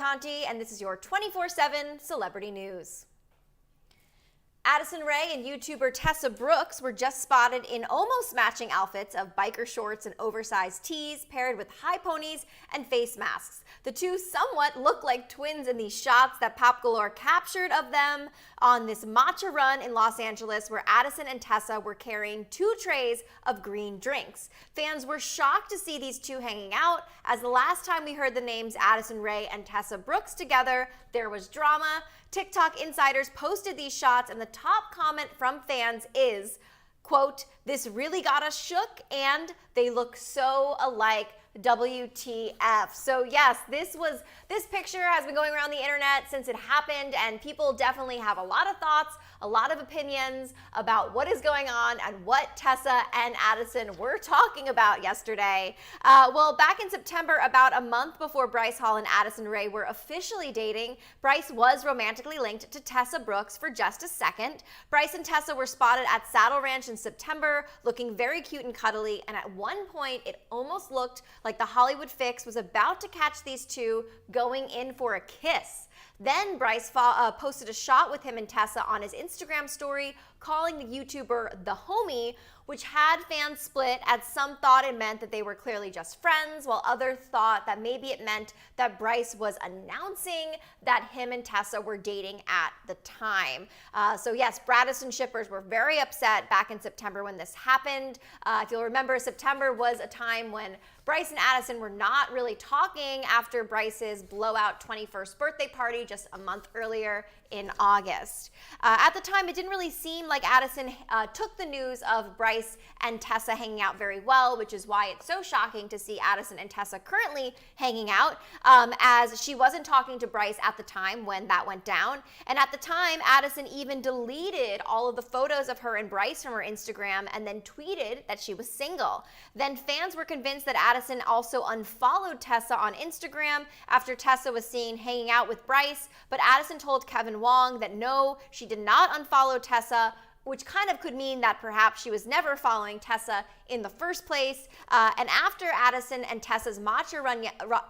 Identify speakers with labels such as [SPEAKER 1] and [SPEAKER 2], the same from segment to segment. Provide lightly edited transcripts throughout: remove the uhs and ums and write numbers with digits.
[SPEAKER 1] Conti, and this is your 24/7 celebrity news. Addison Rae and YouTuber Tessa Brooks were just spotted in almost matching outfits of biker shorts and oversized tees paired with high ponies and face masks. The two somewhat look like twins in these shots that Pop Galore captured of them on this matcha run in Los Angeles, where Addison and Tessa were carrying 2 trays of green drinks. Fans were shocked to see these two hanging out, as the last time we heard the names Addison Rae and Tessa Brooks together, there was drama. TikTok insiders posted these shots, and the top comment from fans is, quote, "This really got us shook, and they look so alike. WTF." So yes, this picture has been going around the internet since it happened, and people definitely have a lot of thoughts, a lot of opinions about what is going on and what Tessa and Addison were talking about yesterday. Well, back in September, about a month before Bryce Hall and Addison Rae were officially dating, Bryce was romantically linked to Tessa Brooks for just a second. Bryce and Tessa were spotted at Saddle Ranch in September, looking very cute and cuddly, and at one point it almost looked like the Hollywood fix was about to catch these two going in for a kiss. Then Bryce posted a shot with him and Tessa on his Instagram story, calling the YouTuber the homie, which had fans split, as some thought it meant that they were clearly just friends, while others thought that maybe it meant that Bryce was announcing that him and Tessa were dating at the time. So yes, Addison shippers were very upset back in September when this happened. If you'll remember, September was a time when Bryce and Addison were not really talking after Bryce's blowout 21st birthday party just a month earlier in August. At the time, it didn't really seem like Addison took the news of Bryce and Tessa hanging out very well, which is why it's so shocking to see Addison and Tessa currently hanging out, as she wasn't talking to Bryce at the time when that went down. And at the time, Addison even deleted all of the photos of her and Bryce from her Instagram and then tweeted that she was single. Then fans were convinced that Addison also unfollowed Tessa on Instagram after Tessa was seen hanging out with Bryce, but Addison told Kevin Wong that no, she did not unfollow Tessa, which kind of could mean that perhaps she was never following Tessa in the first place. And after Addison and Tessa's matcha run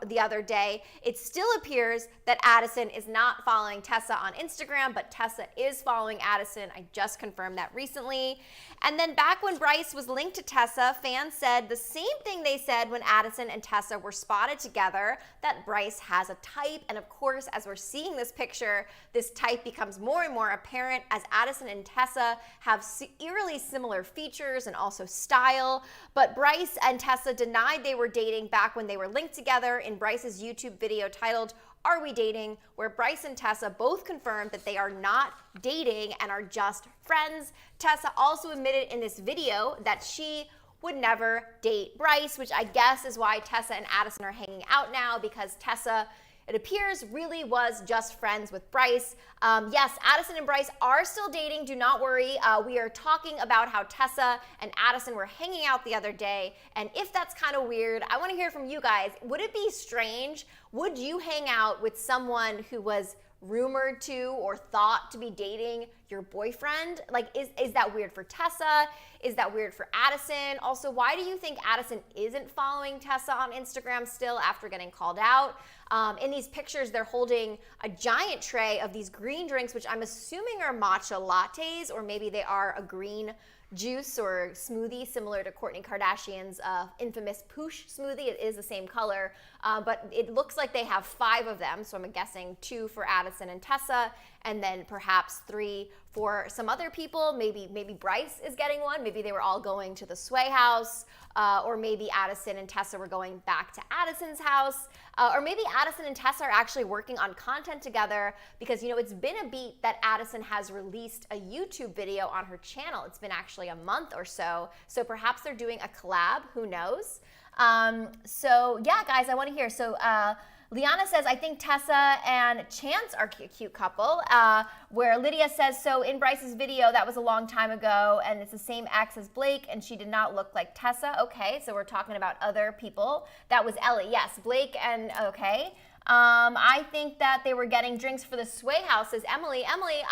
[SPEAKER 1] the other day, it still appears that Addison is not following Tessa on Instagram, but Tessa is following Addison. I just confirmed that recently. And then back when Bryce was linked to Tessa, fans said the same thing they said when Addison and Tessa were spotted together, that Bryce has a type. And of course, as we're seeing this picture, this type becomes more and more apparent, as Addison and Tessa have eerily similar features and also style. But Bryce and Tessa denied they were dating back when they were linked together in Bryce's YouTube video titled "Are We Dating?", where Bryce and Tessa both confirmed that they are not dating and are just friends. Tessa also admitted in this video that she would never date Bryce, which I guess is why Tessa and Addison are hanging out now, because Tessa, it appears, really was just friends with Bryce. Yes, Addison and Bryce are still dating. Do not worry. We are talking about how Tessa and Addison were hanging out the other day. And if that's kind of weird, I want to hear from you guys. Would it be strange? Would you hang out with someone who was rumored to or thought to be dating your boyfriend? Like, is that weird for Tessa? Is that weird for Addison? Also, why do you think Addison isn't following Tessa on Instagram still after getting called out? In these pictures, they're holding a giant tray of these green drinks, which I'm assuming are matcha lattes, or maybe they are a green juice or smoothie similar to Kourtney Kardashian's infamous Poosh smoothie. It is the same color, but it looks like they have 5 of them, so I'm guessing 2 for Addison and Tessa, and then perhaps 3 for some other people. Maybe Bryce is getting one. Maybe they were all going to the Sway house, or maybe Addison and Tessa were going back to Addison's house, or maybe Addison and Tessa are actually working on content together, because, you know, it's been a beat that Addison has released a YouTube video on her channel. It's been actually a month or so, so perhaps they're doing a collab. Who knows? So yeah, guys, I want to hear. So Liana says, I think Tessa and Chance are a cute couple. Where Lydia says, so in Bryce's video, that was a long time ago, and it's the same ex as Blake, and she did not look like Tessa. Okay, so we're talking about other people. That was Ellie. Yes, Blake and, okay. I think that they were getting drinks for the Sway house, says Emily. Emily,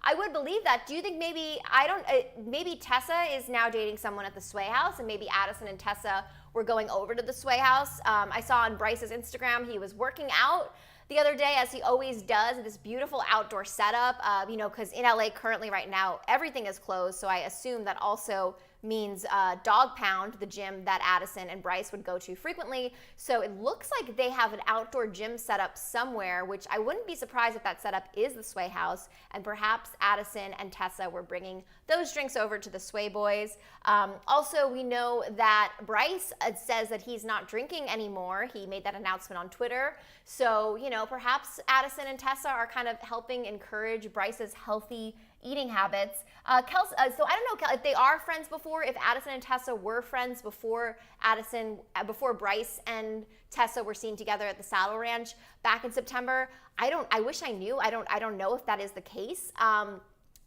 [SPEAKER 1] I would believe that. Do you think maybe Tessa is now dating someone at the Sway house, and maybe Addison and Tessa were going over to the Sway house? I saw on Bryce's Instagram he was working out the other day, as he always does, this beautiful outdoor setup, because in LA currently right now, everything is closed. So I assume that also means Dog Pound, the gym that Addison and Bryce would go to frequently. So it looks like they have an outdoor gym set up somewhere, which I wouldn't be surprised if that setup is the Sway House, and perhaps Addison and Tessa were bringing those drinks over to the Sway Boys. Also, we know that Bryce says that he's not drinking anymore. He made that announcement on Twitter. So, perhaps Addison and Tessa are kind of helping encourage Bryce's healthy eating habits. So I don't know if they are friends before, if Addison and Tessa were friends before Bryce and Tessa were seen together at the Saddle Ranch back in September. I wish I knew. I don't know if that is the case.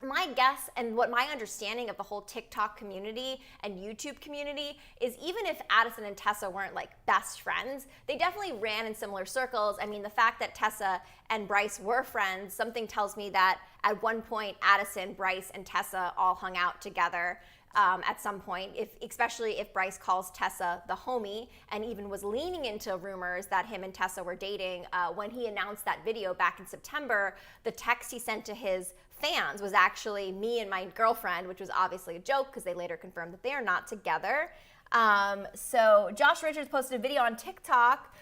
[SPEAKER 1] My guess and what my understanding of the whole TikTok community and YouTube community is, even if Addison and Tessa weren't like best friends, they definitely ran in similar circles. I mean, the fact that Tessa and Bryce were friends, something tells me that at one point Addison, Bryce, and Tessa all hung out together at some point, especially if Bryce calls Tessa the homie, and even was leaning into rumors that him and Tessa were dating. When he announced that video back in September, the text he sent to his fans was actually me and my girlfriend, which was obviously a joke because they later confirmed that they are not together. So Josh Richards posted a video on TikTok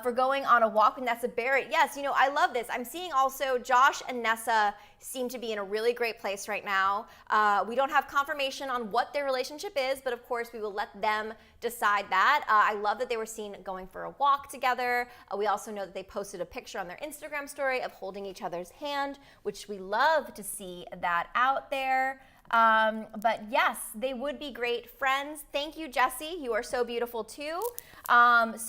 [SPEAKER 1] for going on a walk with Nessa Barrett. Yes, I love this. I'm seeing also Josh and Nessa seem to be in a really great place right now. We don't have confirmation on what their relationship is, but of course we will let them decide that. I love that they were seen going for a walk together. We also know that they posted a picture on their Instagram story of holding each other's hand, which we love to see that out there. But yes, they would be great friends. Thank you, Jesse. You are so beautiful too. Perez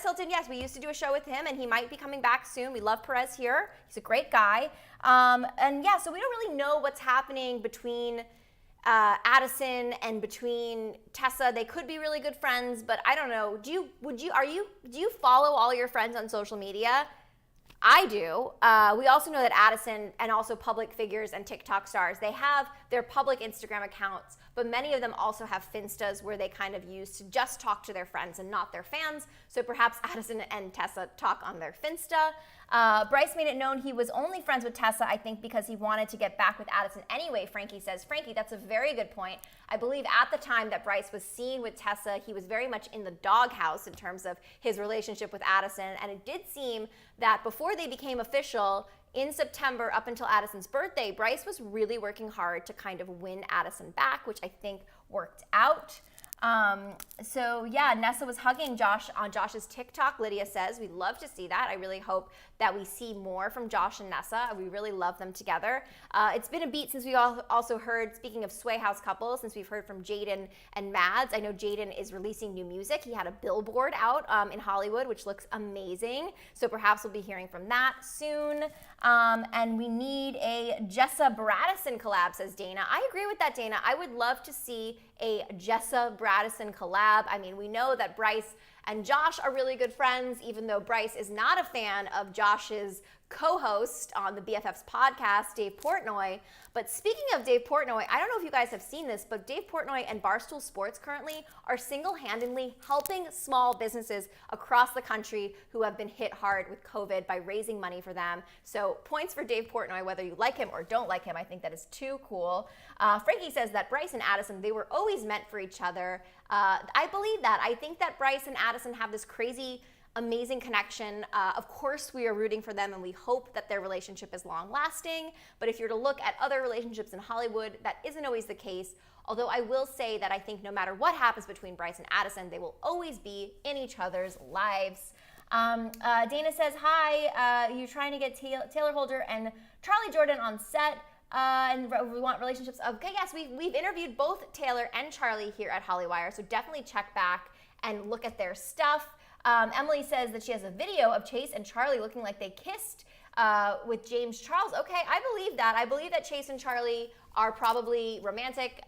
[SPEAKER 1] Hilton, yes, we used to do a show with him, and he might be coming back soon. We love Perez here. He's a great guy. So we don't really know what's happening between Addison and between Tessa. They could be really good friends, but I don't know. Do you follow all your friends on social media? I do. We also know that Addison and also public figures and TikTok stars, they have their public Instagram accounts, but many of them also have Finstas where they kind of use to just talk to their friends and not their fans. So perhaps Addison and Tessa talk on their Finsta. Bryce made it known he was only friends with Tessa, I think, because he wanted to get back with Addison anyway, Frankie says. Frankie, that's a very good point. I believe at the time that Bryce was seen with Tessa, he was very much in the doghouse in terms of his relationship with Addison, and it did seem that before they became official in September up until Addison's birthday, Bryce was really working hard to kind of win Addison back, which I think worked out. Nessa was hugging Josh on Josh's TikTok. Lydia says, we love to see that. I really hope that we see more from Josh and Nessa. We really love them together. It's been a beat since we also heard, speaking of Sway House couples, since we've heard from Jaden and Mads. I know Jaden is releasing new music. He had a billboard out in Hollywood, which looks amazing. So perhaps we'll be hearing from that soon. And we need a Jessa Bradison collab, says Dana. I agree with that, Dana. I would love to see a Jessa Bradison collab. I mean, we know that Bryce and Josh are really good friends, even though Bryce is not a fan of Josh's co-host on the BFFs podcast, Dave Portnoy. But speaking of Dave Portnoy, I don't know if you guys have seen this, but Dave Portnoy and Barstool Sports currently are single-handedly helping small businesses across the country who have been hit hard with COVID by raising money for them. So points for Dave Portnoy, whether you like him or don't like him. I think that is too cool. Frankie says that Bryce and Addison, they were always meant for each other. I believe that. I think that Bryce and Addison have this crazy, amazing connection. Of course, we are rooting for them and we hope that their relationship is long lasting. But if you're to look at other relationships in Hollywood, that isn't always the case. Although I will say that I think no matter what happens between Bryce and Addison, they will always be in each other's lives. Dana says, hi, you're trying to get Taylor Holder and Charlie Jordan on set. And we want relationships. Okay, yes, we've interviewed both Taylor and Charlie here at Hollywire, so definitely check back and look at their stuff. Emily says that she has a video of Chase and Charlie looking like they kissed with James Charles. Okay, I believe that. I believe that Chase and Charlie are probably romantic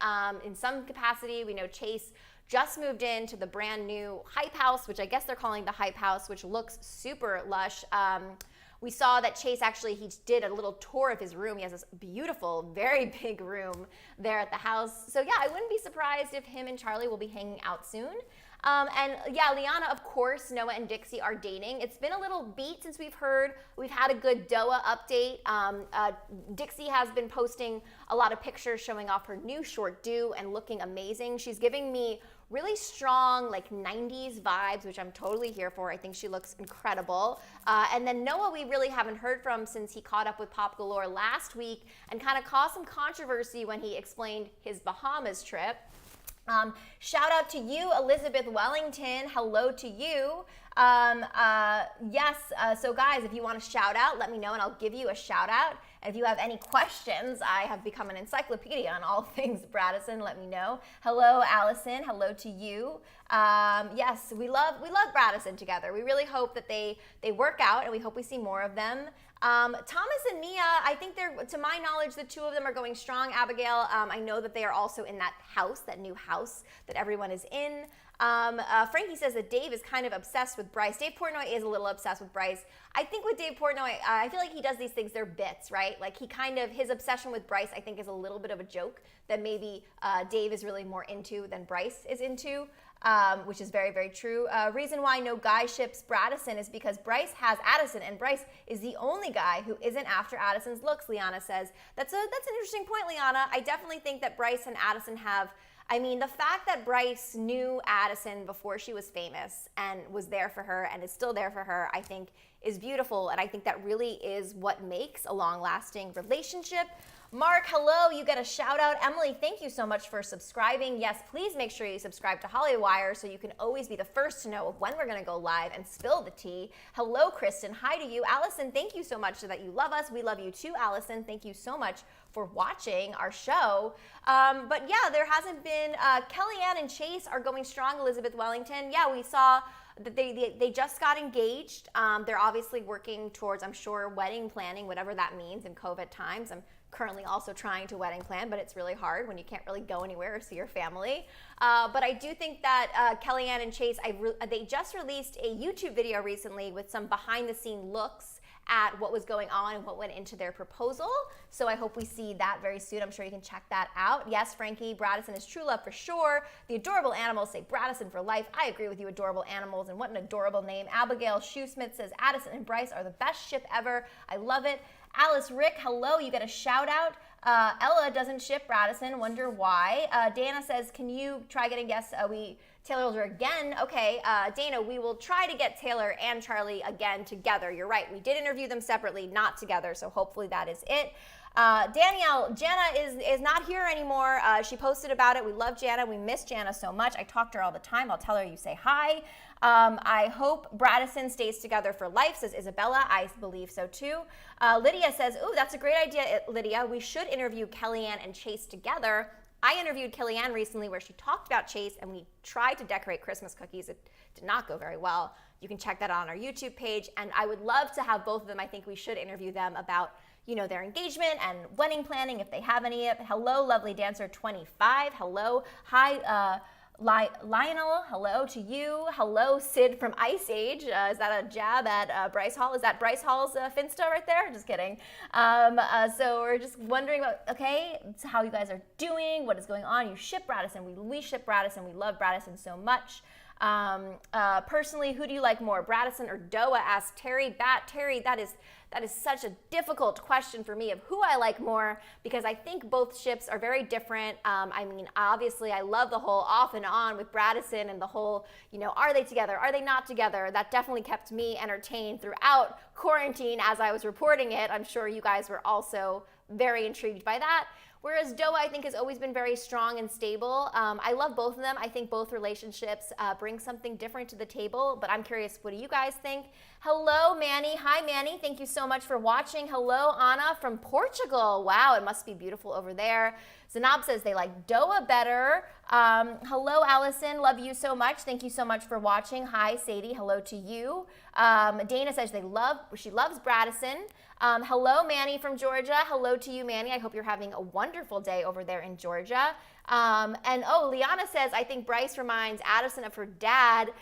[SPEAKER 1] in some capacity. We know Chase just moved into the brand new Hype House, which I guess they're calling the Hype House, which looks super lush. We saw that Chase he did a little tour of his room. He has this beautiful, very big room there at the house. So yeah, I wouldn't be surprised if him and Charlie will be hanging out soon. And yeah, Liana, of course, Noah and Dixie are dating. It's been a little beat since we've had a good Doa update. Dixie has been posting a lot of pictures showing off her new short do and looking amazing. She's giving me really strong, like 90s vibes, which I'm totally here for. I think she looks incredible. And then Noah, we really haven't heard from since he caught up with Pop Galore last week and kind of caused some controversy when he explained his Bahamas trip. Shout out to you, Elizabeth Wellington. Hello to you. Yes, so guys, if you want a shout out, let me know and I'll give you a shout out. And if you have any questions, I have become an encyclopedia on all things Bradison. Let me know. Hello, Allison. Hello to you. Yes, we love Bradison together. We really hope that they work out, and we hope we see more of them. Thomas and Mia, I think to my knowledge, the two of them are going strong. Abigail, I know that they are also in that house, that new house that everyone is in. Frankie says that Dave is kind of obsessed with Bryce. Dave Portnoy is a little obsessed with Bryce. I think with Dave Portnoy, I feel like he does these things, they're bits, right? Like his obsession with Bryce, I think, is a little bit of a joke that maybe Dave is really more into than Bryce is into. Which is very, very true. Reason why no guy ships Bradison is because Bryce has Addison, and Bryce is the only guy who isn't after Addison's looks, Liana says. That's an interesting point, Liana. I definitely think that Bryce and Addison the fact that Bryce knew Addison before she was famous and was there for her and is still there for her, I think is beautiful. And I think that really is what makes a long-lasting relationship. Mark, hello, you get a shout out. Emily, thank you so much for subscribing. Yes, please make sure you subscribe to Hollywire so you can always be the first to know when we're gonna go live and spill the tea. Hello, Kristen, hi to you. Allison, thank you so much that you love us. We love you too, Allison. Thank you so much for watching our show. But yeah, there hasn't been, Kellyanne and Chase are going strong, Elizabeth Wellington. Yeah, we saw that they just got engaged. They're obviously working towards, I'm sure, wedding planning, whatever that means in COVID times. I'm currently also trying to wedding plan, but it's really hard when you can't really go anywhere or see your family. But I do think that Kellyanne and Chase, they just released a YouTube video recently with some behind the scene looks at what was going on and what went into their proposal. So I hope we see that very soon. I'm sure you can check that out. Yes, Frankie, Bradison is true love for sure. The adorable animals say Bradison for life. I agree with you, adorable animals, and what an adorable name. Abigail Shoesmith says Addison and Bryce are the best ship ever. I love it. Alice Rick, hello, you get a shout out. Ella doesn't ship Bradison, wonder why. Dana says, can you try getting guests? Taylor Older again. Okay, Dana, we will try to get Taylor and Charlie again together. You're right, we did interview them separately, not together, so hopefully that is it. Danielle, Jana is not here anymore. She posted about it. We love Jana. We miss Jana so much. I talk to her all the time. I'll tell her you say hi. I hope Bradison stays together for life, says Isabella. I believe so too. Lydia says, ooh, that's a great idea, Lydia. We should interview Kellyanne and Chase together. I interviewed Kellyanne recently where she talked about Chase and we tried to decorate Christmas cookies. It did not go very well. You can check that out on our YouTube page. And I would love to have both of them. I think we should interview them about their engagement and wedding planning if they have any. Hello, lovely dancer 25. Hello. Hi, Lionel. Hello to you. Hello, Sid from Ice Age. Is that a jab at Bryce Hall? Is that Bryce Hall's Finsta right there? Just kidding. So we're just wondering about, okay, how you guys are doing, what is going on. You ship Bradison. We ship Bradison. We love Bradison so much. Personally, who do you like more, Bradison or Doa? Asked Terry. Terry, that is such a difficult question for me of who I like more, because I think both ships are very different. Obviously, I love the whole off and on with Bradison and the whole, are they together? Are they not together? That definitely kept me entertained throughout quarantine as I was reporting it. I'm sure you guys were also very intrigued by that. Whereas Doa, I think, has always been very strong and stable. I love both of them. I think both relationships bring something different to the table, but I'm curious, what do you guys think? Hello, Manny. Hi, Manny. Thank you so much for watching. Hello, Anna from Portugal. Wow, it must be beautiful over there. Zanab says they like Doa better. Hello, Allison. Love you so much. Thank you so much for watching. Hi, Sadie. Hello to you. Dana says she loves Bradison. Hello, Manny from Georgia. Hello to you, Manny. I hope you're having a wonderful day over there in Georgia. And oh, Liana says, I think Bryce reminds Addison of her dad,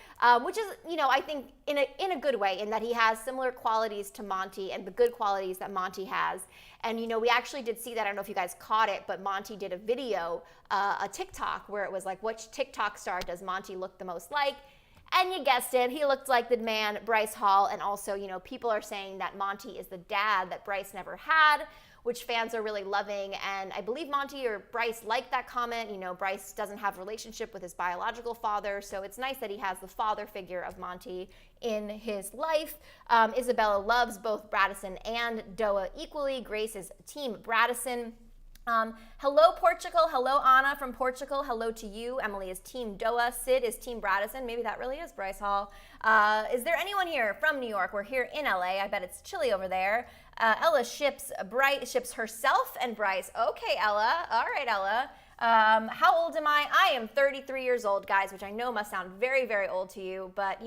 [SPEAKER 1] which is, I think in a good way, in that he has similar qualities to Monty and the good qualities that Monty has. And, we actually did see that. I don't know if you guys caught it, but Monty did a video, a TikTok, where it was like, which TikTok star does Monty look the most like? And you guessed it, he looked like the man, Bryce Hall. And also, people are saying that Monty is the dad that Bryce never had, which fans are really loving. And I believe Monty or Bryce liked that comment. Bryce doesn't have a relationship with his biological father, so it's nice that he has the father figure of Monty in his life. Isabella loves both Bradison and Doa equally. Grace is team Bradison. Hello, Portugal. Hello, Anna from Portugal. Hello to you. Emily is team Doa. Sid is team Bradison. Maybe that really is Bryce Hall. Is there anyone here from New York? We're here in LA. I bet it's chilly over there. Ella ships herself and Bryce. Okay, Ella. All right, Ella. How old am I? I am 33 years old, guys, which I know must sound very, very old to you, but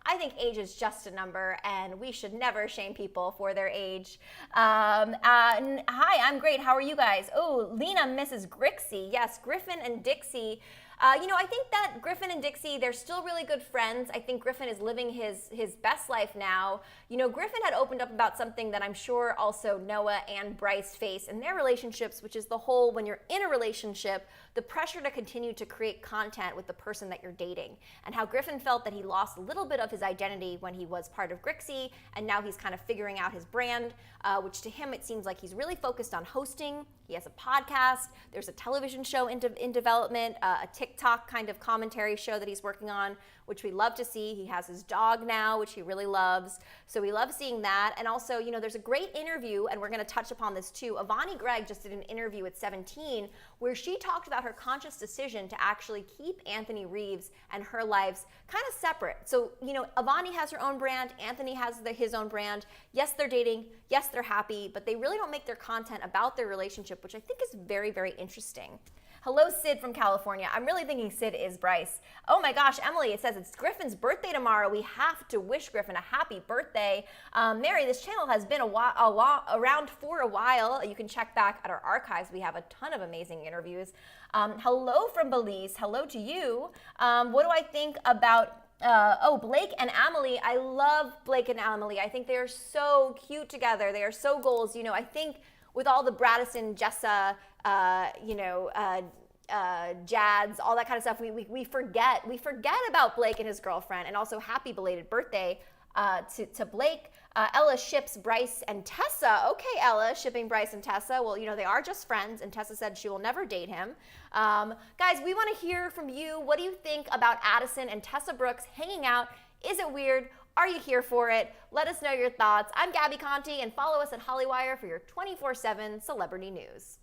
[SPEAKER 1] I think age is just a number, and we should never shame people for their age. Hi, I'm great. How are you guys? Oh, Lena misses Grixie. Yes, Griffin and Dixie. I think that Griffin and Dixie, they're still really good friends. I think Griffin is living his best life now. Griffin had opened up about something that I'm sure also Noah and Bryce face in their relationships, which is the whole, when you're in a relationship, the pressure to continue to create content with the person that you're dating, and how Griffin felt that he lost a little bit of his identity when he was part of Grixie, and now he's kind of figuring out his brand, which to him it seems like he's really focused on hosting. He has a podcast. There's a television show in development, a TikTok kind of commentary show that he's working on, which we love to see. He has his dog now, which he really loves. So we love seeing that. And also, there's a great interview, and we're going to touch upon this too. Avani Gregg just did an interview at 17 where she talked about her conscious decision to actually keep Anthony Reeves and her lives kind of separate. So, Avani has her own brand. Anthony has his own brand. Yes, they're dating. Yes, they're happy, but they really don't make their content about their relationship, which I think is very, very interesting. Hello, Sid from California. I'm really thinking Sid is Bryce. Oh my gosh, Emily, it says it's Griffin's birthday tomorrow. We have to wish Griffin a happy birthday. Mary, this channel has been around for a while. You can check back at our archives. We have a ton of amazing interviews. Hello from Belize. Hello to you. What do I think about Blake and Amelie? I love Blake and Amelie. I think they are so cute together. They are so goals. I think with all the Bradison, Jessa, Jads, all that kind of stuff, we forget about Blake and his girlfriend. And also happy belated birthday to Blake. Ella ships Bryce and Tessa. Okay, Ella shipping Bryce and Tessa. Well, they are just friends, and Tessa said she will never date him. Guys, we want to hear from you. What do you think about Addison and Tessa Brooks hanging out? Is it weird? Are you here for it? Let us know your thoughts. I'm Gabby Conti, and follow us at Hollywire for your 24/7 celebrity news.